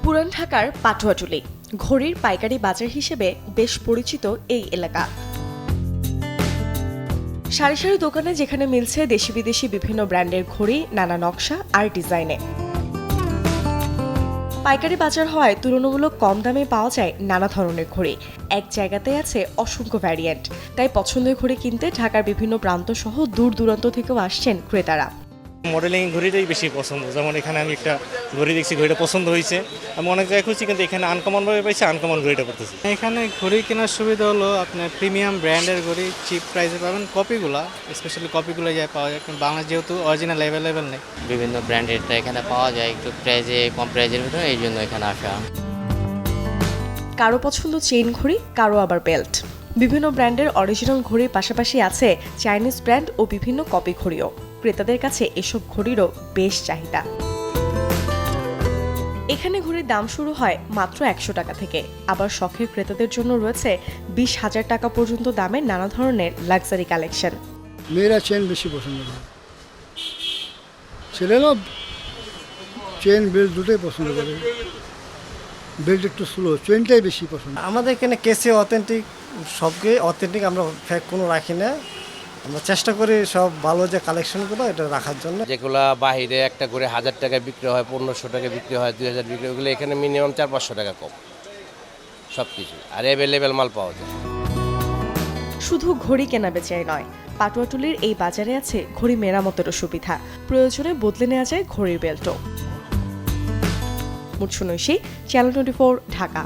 পুরান ঢাকার পাটুয়াটুলি ঘড়ির পাইকারি বাজার হিসেবে বেশ পরিচিত এই এলাকা। সারি সারি দোকানে যেখানে মিলছে দেশি বিদেশি বিভিন্ন ব্র্যান্ডের ঘড়ি, নানা নকশা আর ডিজাইনে। পাইকারি বাজার হওয়ায় তুলনামূলক কম দামে পাওয়া যায় নানা ধরনের ঘড়ি। এক জায়গাতে আছে অসংখ্য ভ্যারিয়েন্ট। তাই পছন্দের ঘড়ি কিনতে ঢাকার বিভিন্ন প্রান্ত সহ দূর দূরান্ত থেকেও আসছেন ক্রেতারা। মডেলিং ঘড়িটাই বেশি পছন্দ। যেমন এখানে আমি একটা ঘড়ি দেখছি, ঘড়িটা পছন্দ হয়েছে। আমি অনেক জায়গায় খুঁজছি, কিন্তু এখানে আনকমনভাবে পাইছি, আনকমন ঘড়িটা পড়তেছি। এখানে ঘড়ি কেনার সুবিধা হলো আপনার প্রিমিয়াম ব্র্যান্ডের ঘড়ি চিপ প্রাইসে পাবেন। কপিগুলা স্পেশালি কপিগুলো যায় পাওয়া যায়, কারণ বাংলা যেহেতু অরিজিনাল অ্যাভেলেবেল নেই। বিভিন্ন ব্র্যান্ডেরটা এখানে পাওয়া যায় একটু প্রাইজে, কম প্রাইজের ভিতরে, এই জন্য এখানে আসা। কারো পছন্দ চেইন ঘড়ি, কারো আবার বেল্ট। বিভিন্ন ব্র্যান্ডের অরিজিনাল ঘড়ির পাশাপাশি আছে চাইনিজ ব্র্যান্ড ও বিভিন্ন কপি ঘড়িও। ক্রেতাদের কাছে এসব ঘড়িরও বেশ চাহিদা। এখানে ঘড়ির দাম শুরু হয় মাত্র 100 টাকা থেকে। আবার শখের ক্রেতাদের জন্য রয়েছে 20,000 টাকা পর্যন্ত দামের নানা ধরনের লাক্সারি কালেকশন। মেয়েরা চেন বেশি পছন্দ করে, ছেলেরা চেন বেল্ট দুটোই পছন্দ করে। বেল্ট একটু স্লো, চেনটাই বেশি পছন্দ। আমাদের এখানে কেসে অথেন্টিক, সবকে অথেন্টিক, আমরা ফেক কোনো রাখি না। আমরা চেষ্টা করি সব ভালো যে কালেকশনগুলো এটা রাখার জন্য। যেগুলো বাহিরে একটা করে 1000 টাকায় বিক্রি হয়, 1500 টাকায় বিক্রি হয়, 2000 বিক্রি, ওগুলো এখানে মিনিমাম 400-500 টাকা কম সব কিছু, আর অ্যাভেলেবেল মাল পাওয়া যায়। শুধু ঘড়ি কেনা বেচাই নয়, পাটুয়াটুলির এই বাজারে আছে ঘড়ি মেরামতেরও সুবিধা। প্রয়োজনে বদলে নেওয়া যায় ঘড়ির বেল্টও। মুৎসুনৈশী, চ্যানেল 24, ঢাকা।